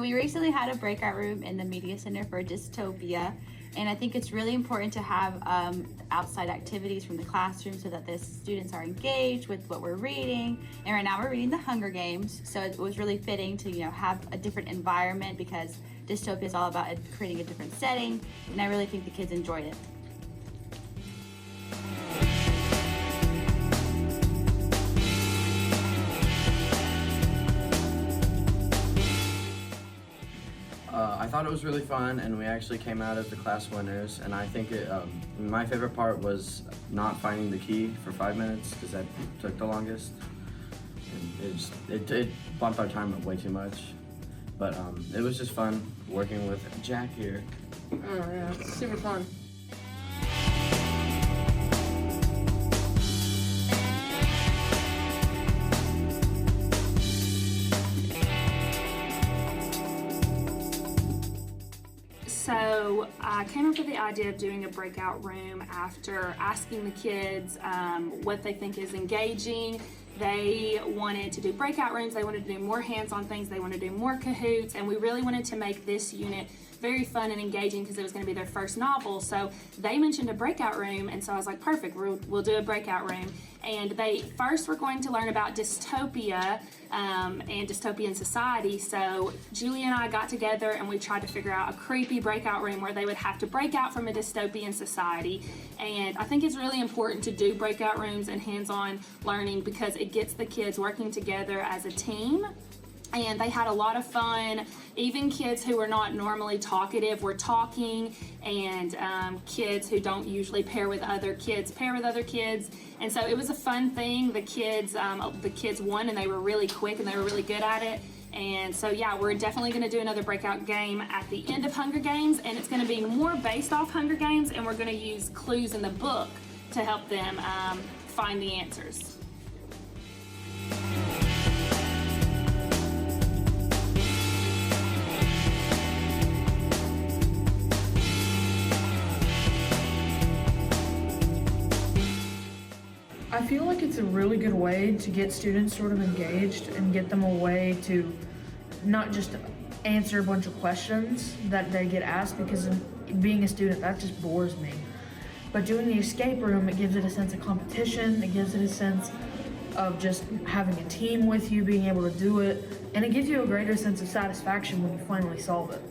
we recently had a breakout room in the Media Center for Dystopia, and I think it's really important to have outside activities from the classroom so that the students are engaged with what we're reading. And right now we're reading The Hunger Games, so it was really fitting to have a different environment because dystopia is all about creating a different setting, and I really think the kids enjoyed it. I thought it was really fun, and we actually came out as the class winners. And I think my favorite part was not finding the key for 5 minutes because that took the longest. And it bumped our time up way too much. But it was just fun working with Jack here. Oh yeah, it's super fun. So I came up with the idea of doing a breakout room after asking the kids what they think is engaging. They wanted to do breakout rooms, they wanted to do more hands-on things, they wanted to do more Kahoots, and we really wanted to make this unit very fun and engaging because it was going to be their first novel. So they mentioned a breakout room, and so I was like, perfect, we'll do a breakout room. And they first were going to learn about dystopia and dystopian society. So Julie and I got together and we tried to figure out a creepy breakout room where they would have to break out from a dystopian society. And I think it's really important to do breakout rooms and hands-on learning because it gets the kids working together as a team. And they had a lot of fun. Even kids who are not normally talkative were talking, and kids who don't usually pair with other kids pair with other kids. And so it was a fun thing. The kids won, and they were really quick and they were really good at it. And so yeah, we're definitely going to do another breakout game at the end of Hunger Games, and it's going to be more based off Hunger Games, and we're going to use clues in the book to help them find the answers. I feel like it's a really good way to get students sort of engaged and get them a way to not just answer a bunch of questions that they get asked, because being a student, that just bores me. But doing the escape room, it gives it a sense of competition, it gives it a sense of just having a team with you, being able to do it, and it gives you a greater sense of satisfaction when you finally solve it.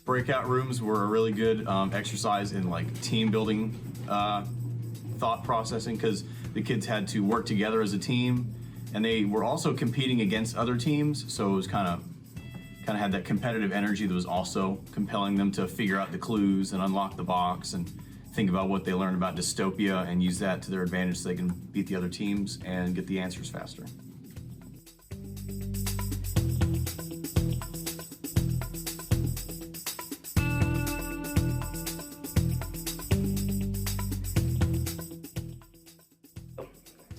Breakout rooms were a really good exercise in like team building thought processing, because the kids had to work together as a team, and they were also competing against other teams, so it was kind of had that competitive energy that was also compelling them to figure out the clues and unlock the box and think about what they learned about dystopia and use that to their advantage so they can beat the other teams and get the answers faster.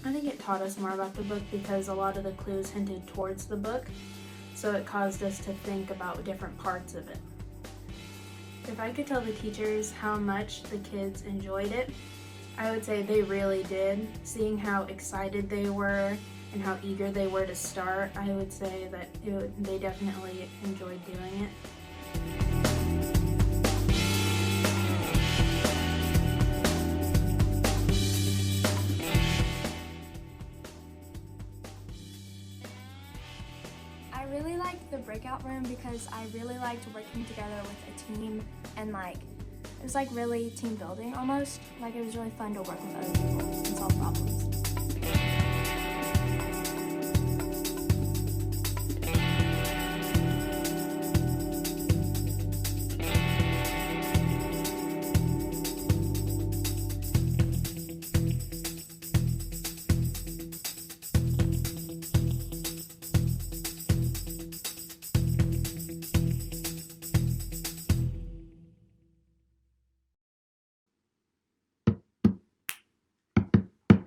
I think it taught us more about the book because a lot of the clues hinted towards the book, so it caused us to think about different parts of it. If I could tell the teachers how much the kids enjoyed it, I would say they really did. Seeing how excited they were and how eager they were to start, I would say that they definitely enjoyed doing it. I really liked the breakout room because I really liked working together with a team, and it was like really team building almost. Like it was really fun to work with other people and solve problems.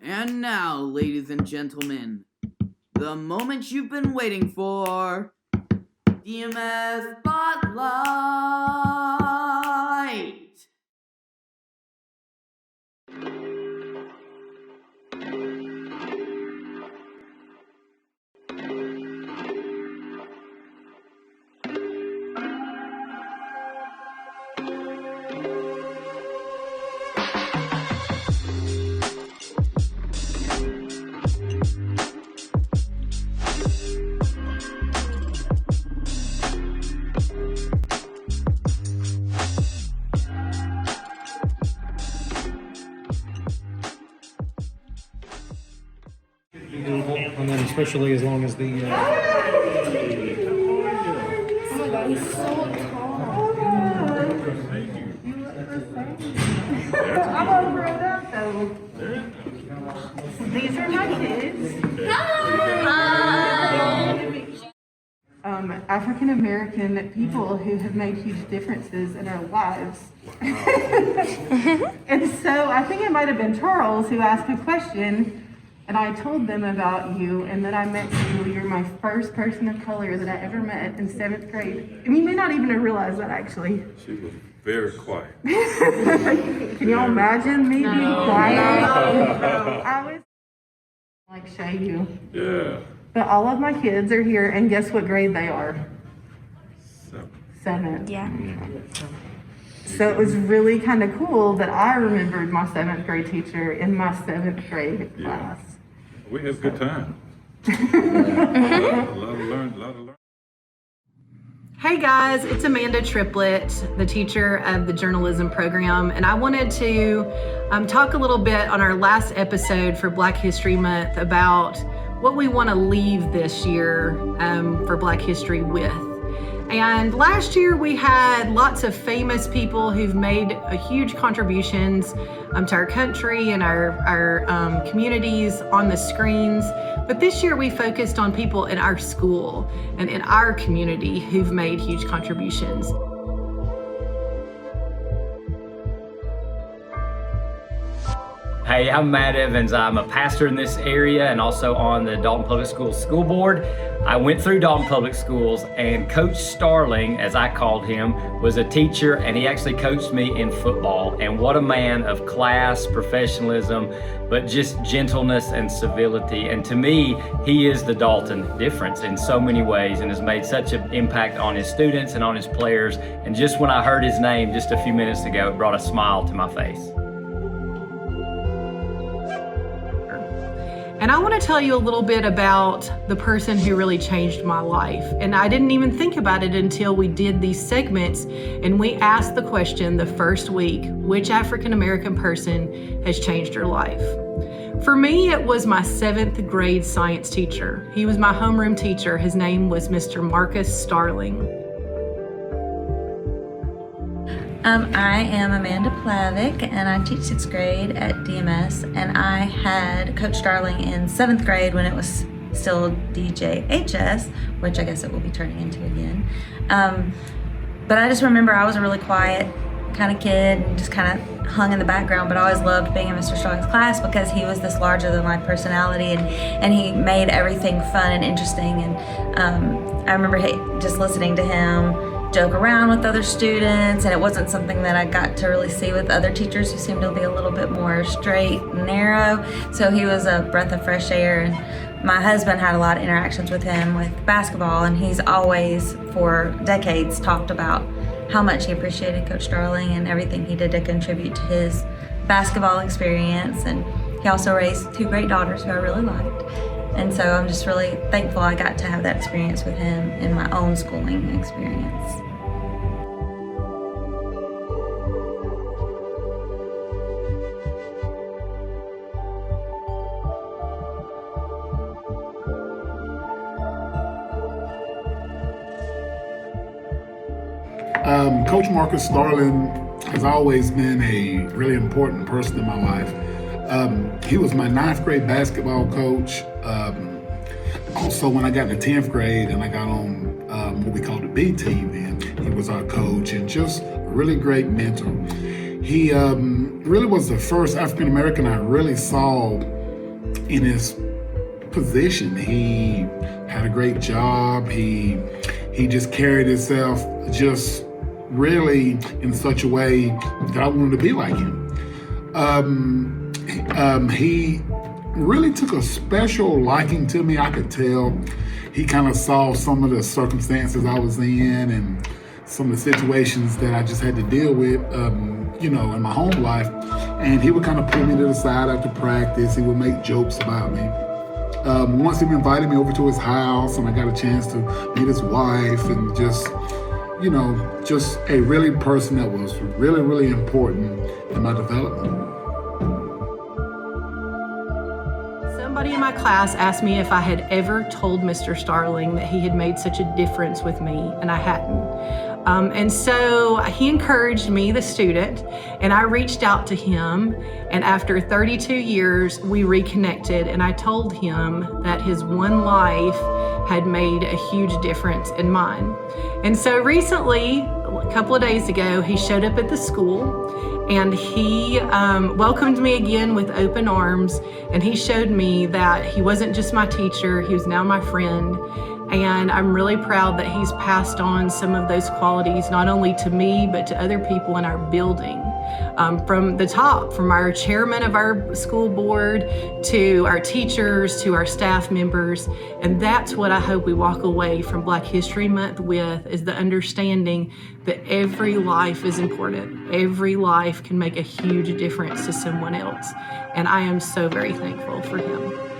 And now, ladies and gentlemen, the moment you've been waiting for. DMS Spotlight. And then especially as long as the These are my kids. African American people who have made huge differences in our lives. And so I think it might have been Charles who asked a question, and I told them about you, and then I met you. You're my first person of color that I ever met in 7th grade. And you may not even have realized that, actually. She was very quiet. Can y'all imagine me being quiet? I was like Shay you. Yeah. But all of my kids are here, and guess what grade they are? 7th. Yeah. So it was really kind of cool that I remembered my 7th grade teacher in my 7th grade class. We had a good time. a lot of learn. Hey guys, it's Amanda Triplett, the teacher of the journalism program, and I wanted to talk a little bit on our last episode for Black History Month about what we want to leave this year for Black History with. And last year we had lots of famous people who've made huge contributions to our country and our communities on the screens. But this year we focused on people in our school and in our community who've made huge contributions. Hey, I'm Matt Evans. I'm a pastor in this area and also on the Dalton Public Schools School Board. I went through Dalton Public Schools, and Coach Starling, as I called him, was a teacher, and he actually coached me in football. And what a man of class, professionalism, but just gentleness and civility. And to me, he is the Dalton difference in so many ways and has made such an impact on his students and on his players. And just when I heard his name just a few minutes ago, it brought a smile to my face. And I want to tell you a little bit about the person who really changed my life. And I didn't even think about it until we did these segments and we asked the question the first week, which African American person has changed your life? For me, it was my 7th grade science teacher. He was my homeroom teacher. His name was Mr. Marcus Starling. I am Amanda Plavick, and I teach 6th grade at DMS, and I had Coach Starling in 7th grade when it was still DJHS, which I guess it will be turning into again. But I just remember I was a really quiet kind of kid and just kind of hung in the background, but I always loved being in Mr. Starling's class because he was this larger than life personality, and he made everything fun and interesting. And I remember just listening to him joke around with other students, and it wasn't something that I got to really see with other teachers who seemed to be a little bit more straight and narrow. So he was a breath of fresh air, and my husband had a lot of interactions with him with basketball, and he's always for decades talked about how much he appreciated Coach Starling and everything he did to contribute to his basketball experience. And he also raised 2 great daughters who I really liked. And so I'm just really thankful I got to have that experience with him in my own schooling experience. Coach Marcus Starling has always been a really important person in my life. He was my 9th grade basketball coach. Also, when I got in the 10th grade and I got on what we call the B team, then he was our coach and just a really great mentor. He really was the first African American I really saw in his position. He had a great job. He he just carried himself just really in such a way that I wanted to be like him. He really took a special liking to me. I could tell he kind of saw some of the circumstances I was in and some of the situations that I just had to deal with, in my home life. And he would kind of pull me to the side after practice. He would make jokes about me. Once he invited me over to his house and I got a chance to meet his wife and just a really person that was really, really important in my development. Somebody in my class asked me if I had ever told Mr. Starling that he had made such a difference with me, and I hadn't. And so he encouraged me, the student, and I reached out to him, and after 32 years, we reconnected, and I told him that his one life had made a huge difference in mine. And so recently, a couple of days ago, he showed up at the school, and he welcomed me again with open arms, and he showed me that he wasn't just my teacher, he was now my friend. And I'm really proud that he's passed on some of those qualities, not only to me, but to other people in our building. From the top, from our chairman of our school board, to our teachers, to our staff members. And that's what I hope we walk away from Black History Month with, is the understanding that every life is important. Every life can make a huge difference to someone else. And I am so very thankful for him.